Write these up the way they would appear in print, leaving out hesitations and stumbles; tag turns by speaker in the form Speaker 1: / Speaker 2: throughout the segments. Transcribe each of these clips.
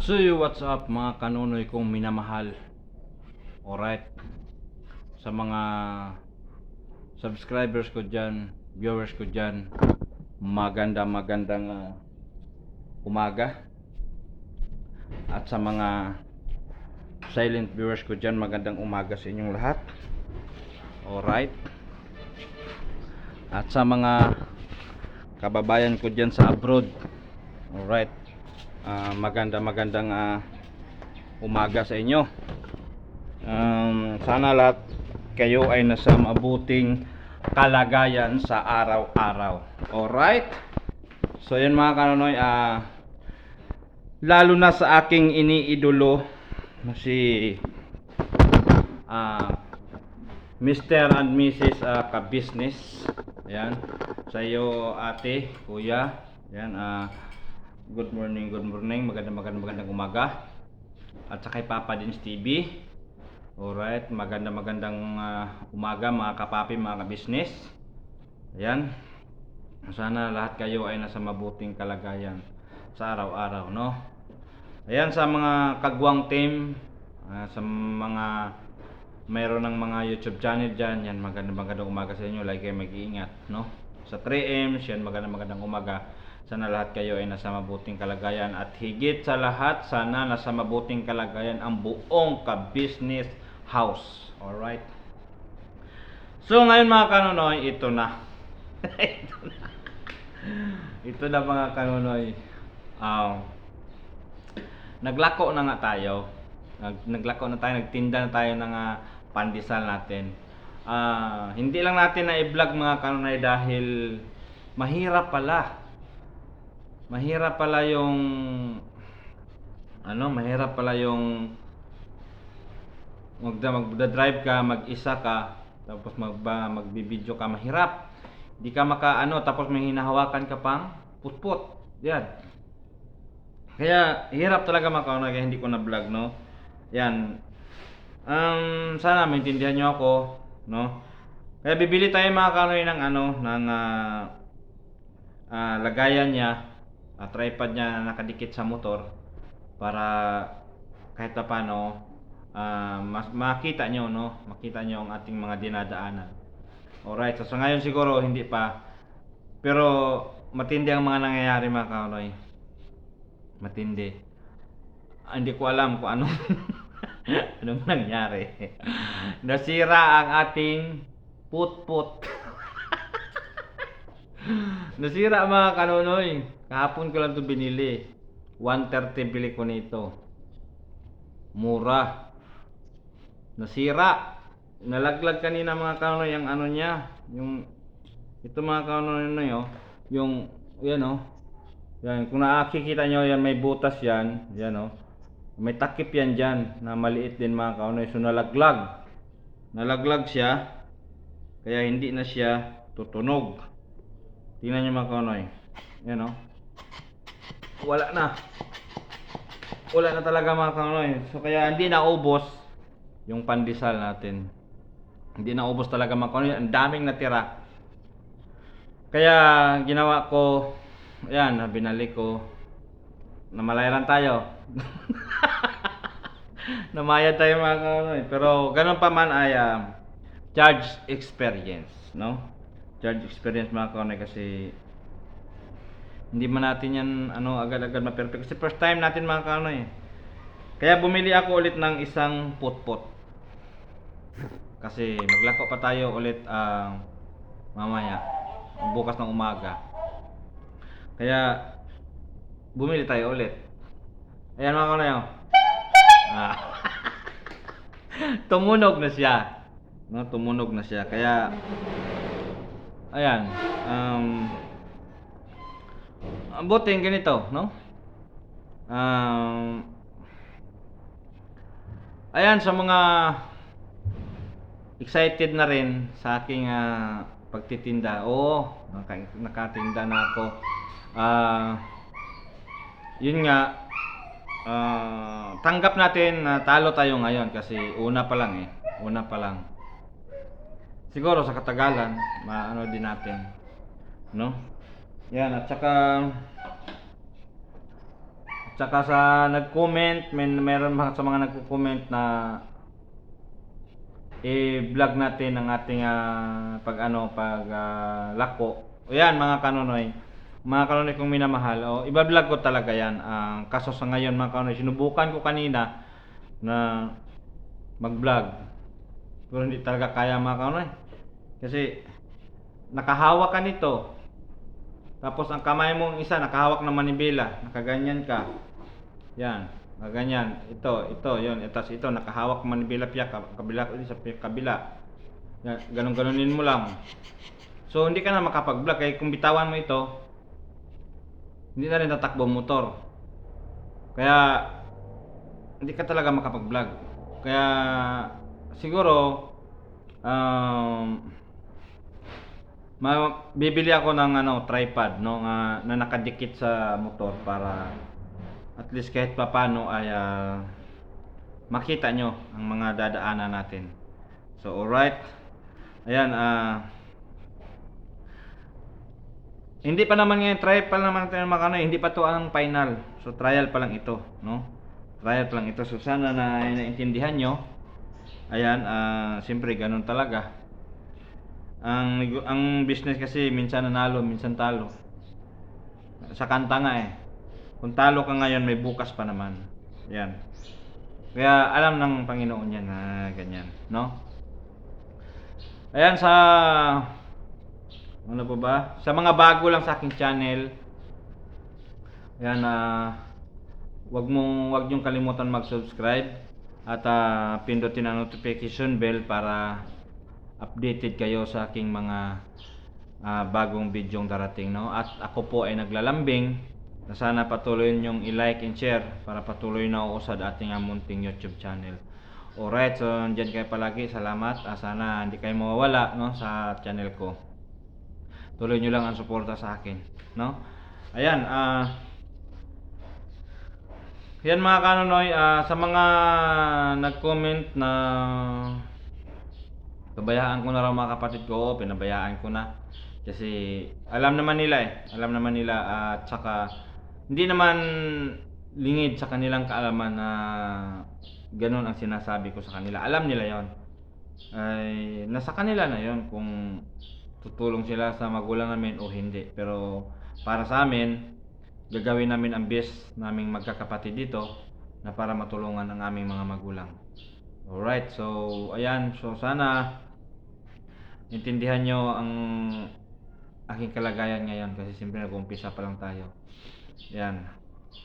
Speaker 1: So what's up mga kanunoy kong minamahal. Alright, sa mga subscribers ko dyan, viewers ko dyan, magandang umaga. At sa mga silent viewers ko dyan, magandang umaga sa inyong lahat. Alright, at sa mga kababayan ko dyan sa abroad, alright, magandang umaga sa inyo. Sana lahat kayo ay nasa mabuting kalagayan sa araw-araw. Alright, so yan mga kanonoy, lalo na sa aking iniidolo na si Mr. and Mrs. Ka-business. Ayan, sa iyo ate, kuya. Ayan, good morning, magandang umaga. At sa kay Papa Dins TV. Alright, magandang umaga mga kapapi, mga ka-business. Ayan, sana lahat kayo ay nasa mabuting kalagayan sa araw-araw, no? Ayan, sa mga kagwang team, sa mga mayroon ng mga YouTube channel dyan, yan, magandang umaga sa inyo. Like kayo mag-iingat, no? Sa 3M, yan, magandang umaga. Sana lahat kayo ay nasa mabuting kalagayan. At higit sa lahat, sana nasa mabuting kalagayan ang buong Ka-business house. Alright. So ngayon mga kanunoy, ito na. Ito na mga kanunoy. Naglako na nga tayo. Naglako na tayo, nagtinda na tayo ng pandesal natin. Hindi lang natin na i-vlog mga kanunoy dahil mahirap pala. Mahirap pala yung magda-drive ka, mag-isa ka, tapos magbi-video ka, mahirap. Hindi ka tapos may hinahawakan ka pang putput. Yan. Kaya hirap talaga kaya hindi ko na vlog, no. Yan. Sana maintindihan niyo ako, no. Kaya bibili tayo mga kanoy ng lagayan niya, tripod niya na nakadikit sa motor para kahit pa paano makita nyo, no? Makita nyo ang ating mga dinadaanan. Alright, so ngayon siguro hindi pa, pero matindi ang mga nangyayari mga kanoy. Matindi. Hindi ko alam kung anong anong nangyari. Nasira ang ating putput. Nasira mga kanonoy. Kahapon ko lang ito binili. 130 bili ko nito. Mura. Nasira. Nalaglag kanina mga kanonoy ang ano niya. Yung ito mga kanonoy, yung yan yan, kung nakikita nyo yan, may butas yan. Yan may takip yan dyan na maliit din mga kanonoy. So nalaglag. Nalaglag siya. Kaya hindi na siya tutunog. Tingnan nyo mga kanonoy. Yan wala na talaga mga kanonoy. So kaya hindi naubos yung pandesal natin. Hindi naubos talaga mga kanonoy. Ang daming natira. Kaya ginawa ko, ayan, binalik ko. Namalayan tayo. Namayad tayo mga kanonoy. Pero ganun pa man ay charge experience, no? Charge experience mga kanonoy, kasi hindi man natin yan agad-agad ma-perfect. Kasi first time natin mga kanonoy. Kaya bumili ako ulit ng isang putput. Kasi maglako pa tayo ulit mamaya, bukas ng umaga. Kaya bumili tayo ulit. Ayan mga kanonoy. Tumunog na siya. No, tumunog na siya. Kaya ayan, buting ganito, no? Ayan, sa mga excited na rin sa aking pagtitinda. Nakatinda na ako. Yun nga, tanggap natin na talo tayo ngayon kasi una pa lang. Siguro sa katagalan, din natin, no? Yan, at saka Tsaka sa nag-comment, meron sa mga nagko-comment na i-vlog natin ang ating lako. O yan mga kanonoy. Mga kanonoy kong minamahal, iba-vlog ko talaga yan. Kaso sa ngayon mga kanonoy, sinubukan ko kanina na mag-vlog. Pero hindi talaga kaya mga kanonoy. Kasi nakahawak ka nito. Tapos ang kamay mong isa nakahawak ng manibela, nakaganyan ka. Yan, ganyan. Ito, 'yon. Tapos ito nakahawak manibela piyak kabila sa kabila. Yan, ganun-ganunin mo lang. So hindi ka na makapag-vlog kaya kung bitawan mo ito, hindi na rin tatakbo motor. Kaya hindi ka talaga makapag-vlog. Kaya siguro bibili ako ng tripod na nakadikit sa motor para at least kahit papaano ay makita nyo ang mga dadaanan natin. So alright. Ayan, hindi pa naman ngayon, trial pa naman tayo hindi pa to ang final. So trial pa lang ito, no? Trial pa lang ito. So sana na naintindihan nyo. Ayan, siyempre ganun talaga. Ang business kasi minsan nanalo, minsan talo. Sa kanta nga kung talo ka ngayon, may bukas pa naman. Yan. Kaya alam ng Panginoon yan na ganyan, no? Ayan, ano pa ba? Sa mga bago lang sa aking channel, ayan, wag niyong kalimutan mag-subscribe at pindutin ang notification bell para updated kayo sa aking mga bagong bidyong darating, no? At ako po ay naglalambing na sana patuloy niyong i-like and share para patuloy na uusad ating munting YouTube channel. Alright, so dyan kayo palagi. Salamat. Sana hindi kayo mawawala, no, sa channel ko. Tuloy nyo lang ang suporta sa akin, no? Ayan, yan mga kanonoy, sa mga nag-comment na pabayaan ko na raw mga kapatid ko, pinabayaan ko na. Kasi alam naman nila at saka hindi naman lingid sa kanilang kaalaman na ganun ang sinasabi ko sa kanila. Alam nila yon. Ay nasa kanila na yon kung tutulong sila sa magulang namin o hindi. Pero para sa amin, gagawin namin ang best naming magkakapatid dito na para matulungan ang aming mga magulang. Alright, so ayan, so sana intindihan nyo ang aking kalagayan ngayon kasi siyempre nag-umpisa pa lang tayo. Ayan.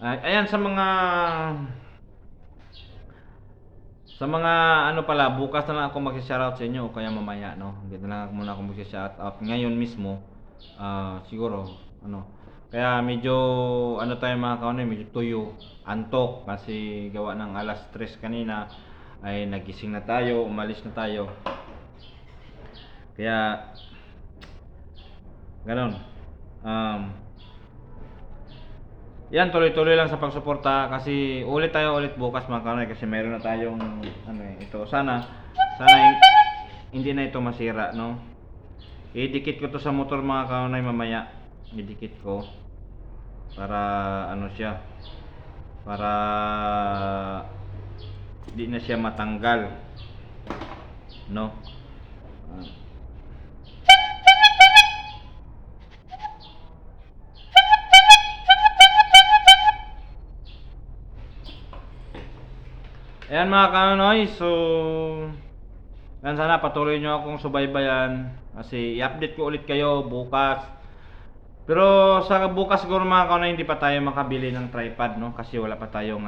Speaker 1: Ayan, sa mga ano pala, bukas na lang ako mag-shoutout sa inyo o kaya mamaya, no? Hindi na lang muna ako mag-shoutout ngayon mismo. Siguro kaya medyo tayo mga kaunay, medyo tuyo, antok kasi gawa ng alas 3 kanina ay nagising na tayo, umalis na tayo. Kaya ganon. Yan, tuloy-tuloy lang sa pagsuporta kasi ulit bukas mga kanay kasi meron na tayong ito. Sana hindi na ito masira, no? Idikit ko to sa motor mga kanay mamaya. Idikit ko para siya. Para di na siya matanggal, no? Ayan mga kanonoy, so sana patuloy nyo akong subaybayan kasi i-update ko ulit kayo bukas. Pero sa bukas siguro mga kanonoy hindi pa tayo makabili ng tripod, no? Kasi wala pa tayong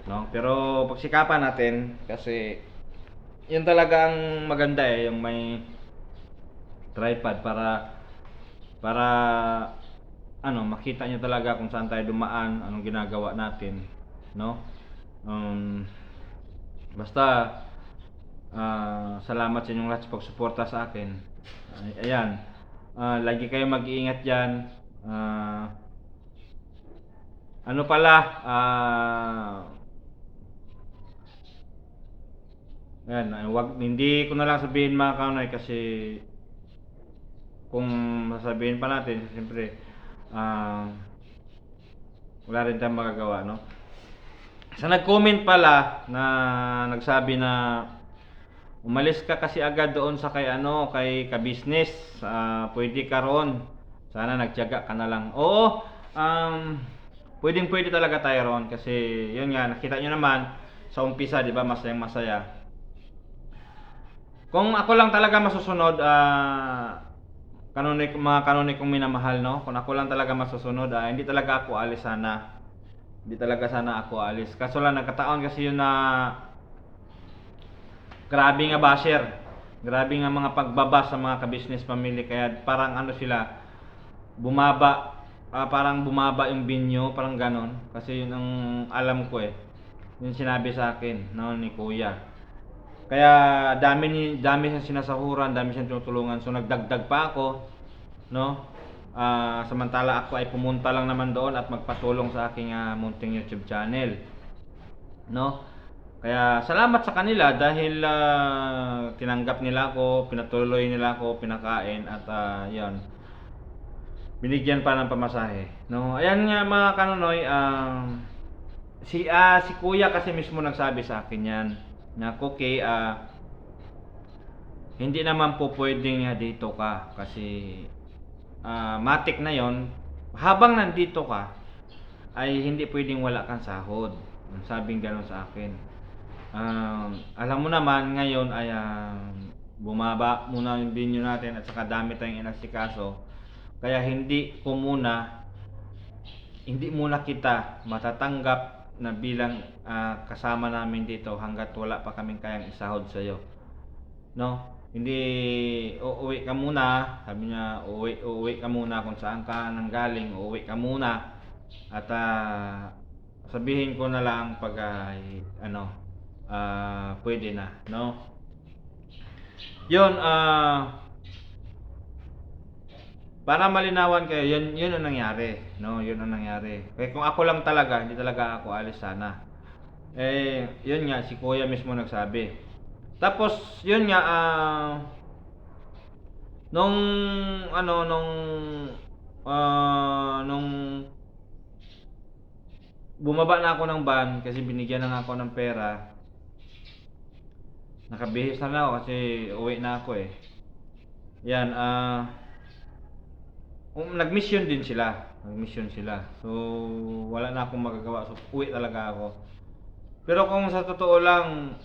Speaker 1: no? Pero pagsikapan natin kasi yun talaga ang maganda yung may tripod para makita nyo talaga kung saan tayo dumaan, anong ginagawa natin, no? Basta salamat sa inyong lahat sa pagsuporta sa akin. Ayan, lagi kayo mag-iingat dyan. Ayan, hindi ko na lang sabihin mga kaunay kasi kung sasabihin pa natin siyempre wala rin tayong magagawa, no? Sa nag-comment pala na nagsabi na umalis ka kasi agad doon sa kay ano, kay ka-business. Pwede ka ron. Sana nagtiyaga ka na lang. Oo, pwedeng-pwede talaga tayo ron kasi yun nga, nakita nyo naman sa umpisa, 'di ba, masayang masaya. Kung ako lang talaga masusunod, mga kanonikong minamahal, no? Kung ako lang talaga masusunod, hindi talaga ako alis sana. Hindi talaga sana ako alis. Kaso lang nagkataon kasi yun na grabe nga basher. Grabe nga mga pagbaba sa mga ka-business family, kaya parang ano sila, bumaba, parang bumaba yung binyo, parang ganon. Kasi yun ang alam ko eh. Yun sinabi sa akin, no, ni Kuya. Kaya dami siyang sinasahuran, dami siyang tinutulungan. So nagdagdag pa ako, no? Samantala ako ay pumunta lang naman doon at magpatulong sa aking munting YouTube channel, no? Kaya salamat sa kanila dahil tinanggap nila ako, pinatuloy nila ako, pinakain at yon. Binigyan pa ng pamasahe, no? Ayan nga mga kanonoy, si Kuya kasi mismo nagsabi sa akin 'yan. Na okay, hindi naman po pwedeng dito ka kasi matik na 'yon. Habang nandito ka ay hindi pwedeng wala kang sahod. Sabing gano'n sa akin. Alam mo naman ngayon ay bumaba muna yung binyo natin at saka dami tayong inasikaso, kaya hindi muna kita matatanggap na bilang kasama namin dito hanggat wala pa kaming kayang isahod sa iyo, no? Hindi uuwi ka muna, sabi niya, uuwi ka muna kung saan ka nanggaling, uuwi ka muna at sabihin ko na lang pag pwede na, no? Yun, para malinawan kayo, yun ang nangyari, no? Yun ang nangyari. Kaya kung ako lang talaga, hindi talaga ako alis sana. Yun nga, si Kuya mismo nagsabi. Tapos, yun nga, nung bumaba na ako ng van kasi binigyan na ako ng pera, nakabihis na ako kasi uwi na ako eh. Yan, nag-mission din sila. So, wala na akong magagawa. So, uwi talaga ako. Pero kung sa totoo lang,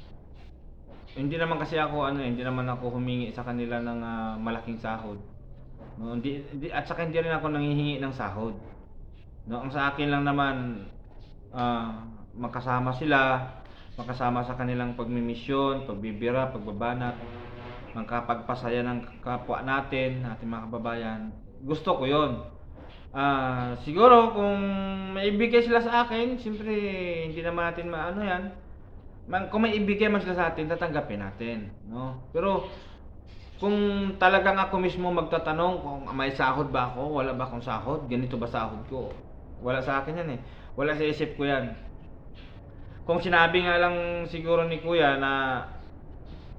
Speaker 1: hindi naman kasi ako hindi naman ako humingi sa kanila ng malaking sahod. No, at saka hindi rin ako nanghihingi ng sahod. No, ang sa akin lang naman makasama sa kanilang pagmimisyon, pagbibira, pagbabanat, magkapagpasaya ng kapwa natin, ating mga kababayan. Gusto ko 'yon. Siguro kung maibigay sila sa akin, siyempre hindi naman natin maano 'yan. Kung may ibigay man sila sa atin, tatanggapin natin, no? Pero kung talagang ako mismo magtatanong kung may sahod ba ako, wala ba akong sahod, ganito ba sahod ko? Wala sa akin 'yan eh. Wala sa isip ko 'yan. Kung sinabi nga lang siguro ni Kuya na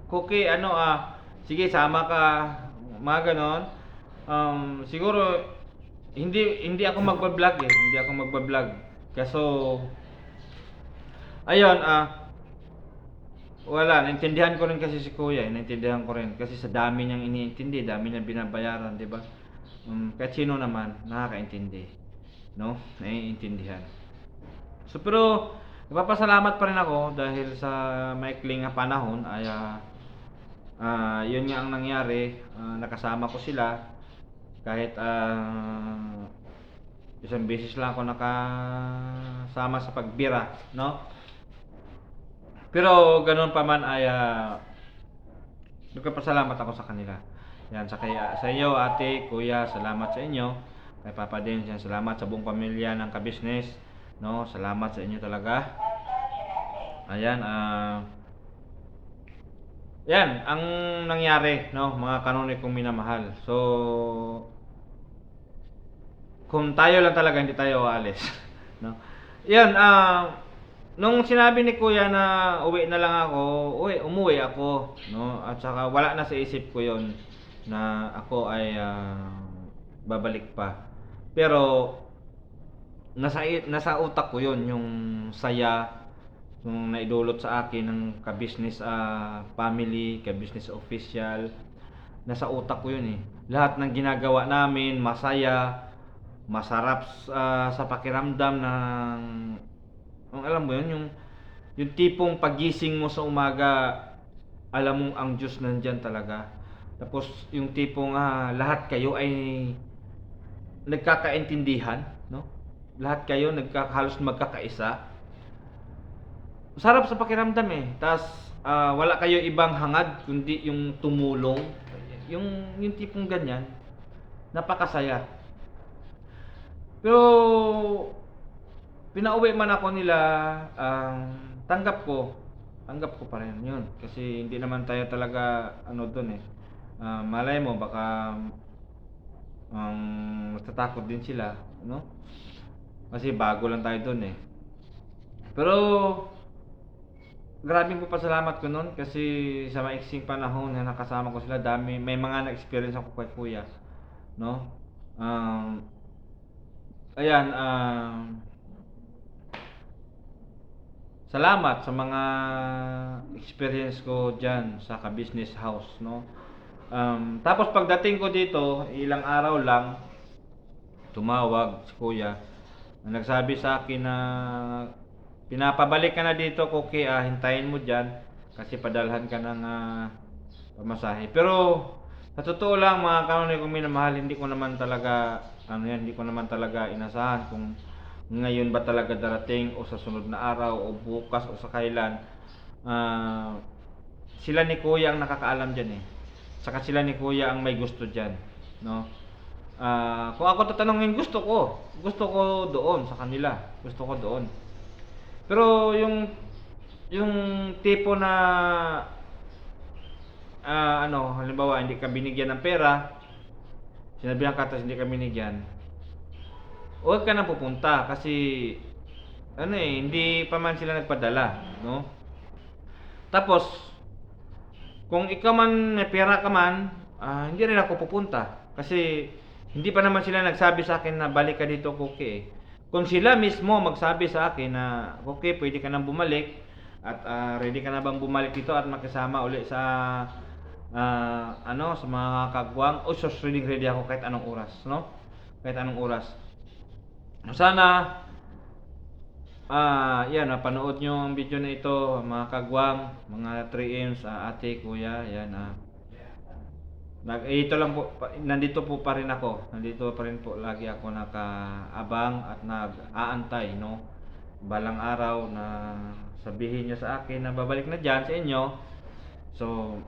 Speaker 1: Cookie, sige sama ka, mga ganon. Siguro hindi ako magba-vlog eh. Hindi ako magba-vlog. Kaso ayun, wala, naintindihan ko rin kasi si Kuya, naintindihan ko rin kasi sa dami niyang iniintindi, dami niyang binabayaran, 'di ba? Kahit sino naman nakakaintindi, no? Naiintindihan. So pero nagpapasalamat pa rin ako dahil sa maikling panahon ay yun nga ang nangyari, nakasama ko sila kahit isang beses lang ako nakasama sa pagbira, no? Pero ganoon pa man ay nagpapasalamat ako sa kanila. Yan, sa iyo ate, kuya, salamat sa inyo. Kay Papa din, salamat sa buong pamilya ng ka-business, no? Salamat sa inyo talaga. Ayan, yan ang nangyari, no, mga kanonikong minamahal. So kung tayo lang talaga, hindi tayo aalis, no? Yan, nung sinabi ni Kuya na uwi na lang ako, umuwi ako, no? At saka wala na sa isip ko 'yon na ako ay babalik pa. Pero nasa utak ko 'yon, yung saya yung naidulot sa akin ng ka-business family, ka-business official. Nasa utak ko 'yun eh. Lahat ng ginagawa namin masaya, masarap sa pakiramdam ng alam mo 'yun, yung tipong pagising mo sa umaga, alam mong ang Diyos nandiyan talaga. Tapos yung tipong lahat kayo ay nagkakaintindihan, no? Lahat kayo halos magkakaisa. Sarap sa pakiramdam eh. Tas wala kayo ibang hangad kundi yung tumulong. Yung tipong ganyan, napakasaya. Pero pinauwi man ako nila, tanggap ko. Tanggap ko pa rin 'yun kasi hindi naman tayo talaga ano doon eh. Malay mo baka natatakot din sila, no? Kasi bago lang tayo doon eh. Pero grabeng papasalamat ko noon kasi sa maiksing panahon na nakasama ko sila, may mga na-experience ako kay Kuya, no? Ayan, salamat sa mga experience ko diyan sa ka-business house, no? Tapos pagdating ko dito, ilang araw lang tumawag si Kuya. Nagsabi sa akin na pinapabalik ka na dito, Koki, hintayin mo diyan kasi padalhan ka ng pamasahe. Pero sa totoo lang mga kanonay kong minamahal, hindi ko naman talaga inasahan kung ngayon ba talaga darating o sa sunod na araw o bukas o sa kailan. Sila ni Kuya ang nakakaalam diyan eh. Saka sila ni Kuya ang may gusto diyan, no? Kung ako tatanungin, gusto ko doon sa kanila. Gusto ko doon. Pero yung tipo na halimbawa hindi ka binigyan ng pera, sinabihan ka tapos hindi ka binigyan, huwag ka na pupunta kasi hindi pa man sila nagpadala, no? Tapos kung ikaw man may pera ka man, hindi rin ako pupunta kasi hindi pa naman sila nagsabi sa akin na balik ka dito, Kuki. Kung sila mismo magsabi sa akin na, Kuki, pwede ka nang bumalik at ready ka na bang bumalik dito at makisama uli sa sa mga kagwang, ready ako kahit anong oras, no? Kahit anong oras. Sana yan, napanood nyo ang video na ito, mga kagwang, mga 3Ms, ate, kuya, yan. Ito lang po, nandito po pa rin ako. Nandito pa rin po lagi ako nakaabang at nag-aantay, no? Balang araw na sabihin niyo sa akin na babalik na diyan sa inyo. So,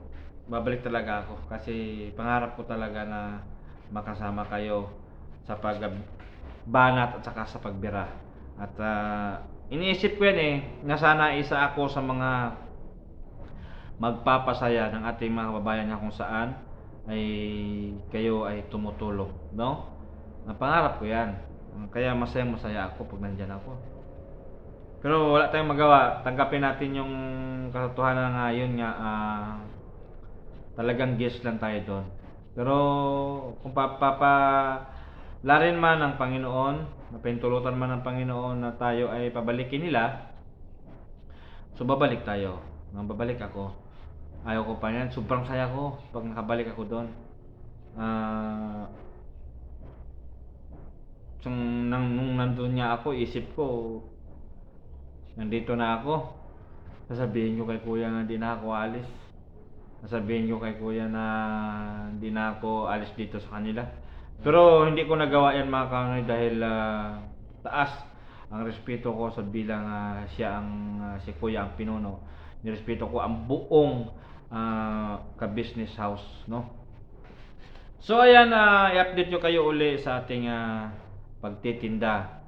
Speaker 1: babalik talaga ako kasi pangarap ko talaga na makasama kayo sa pagbanat at saka sa pagbira. At iniisip ko yan eh, na sana isa ako sa mga magpapasaya ng ating mga kababayan na kung saan ay kayo ay tumutulong, no? Pangarap ko yan. Kaya masaya ako pag nandyan ako. Pero wala tayong magawa. Tanggapin natin yung katotohanan nga yun nga, talagang guest lang tayo doon. Pero kung larin man ng Panginoon, napintulutan man ng Panginoon na tayo ay pabalikin nila, so babalik tayo. Babalik ako. Ayaw ko pa yan. Sobrang saya ko pag nakabalik ako doon. Nung nandun niya ako, isip ko, nandito na ako. Sasabihin ko kay Kuya na hindi na ako alis. Sasabihin ko kay Kuya na hindi na ako alis dito sa kanila. Pero hindi ko nagawa yan mga kanoy dahil taas ang respeto ko sa bilang siya si Kuya ang pinuno. Nirespeto ko ang buong ka-business house, no? So ayan, i-update nyo kayo uli sa ating pagtitinda.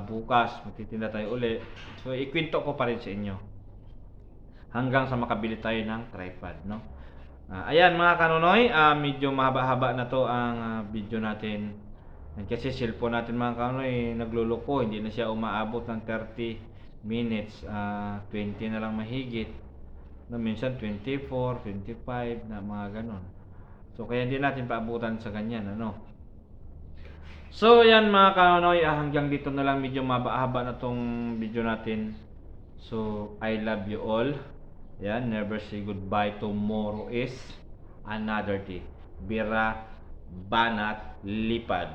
Speaker 1: Bukas magtitinda tayo uli. So ikwento ko pa rin sa inyo hanggang sa makabili tayo ng tripod, no? Ayan mga kanonoy, medyo mahaba-haba na to ang video natin. Kasi cellphone natin mga kanonoy nagluloko, hindi na siya umaabot ng 30 minutes, 20 na lang mahigit. No, minsan 24, 25 na mga ganon. So kaya hindi natin paabutan sa ganyan, ano. So yan mga kanoy, hanggang dito na lang, medyo mabahaba na tong video natin. So I love you all. Yan, never say goodbye. Tomorrow is another day. Bira banat lipad.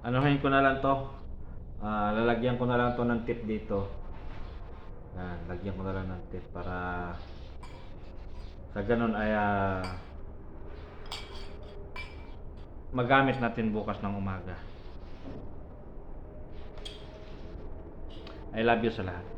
Speaker 1: Anuhin ko na lang to. Lalagyan ko na lang to ng tip dito. Yan, lagyan ko na lang ng tip para sa ganun ay magamit natin bukas ng umaga. I love you sa lahat.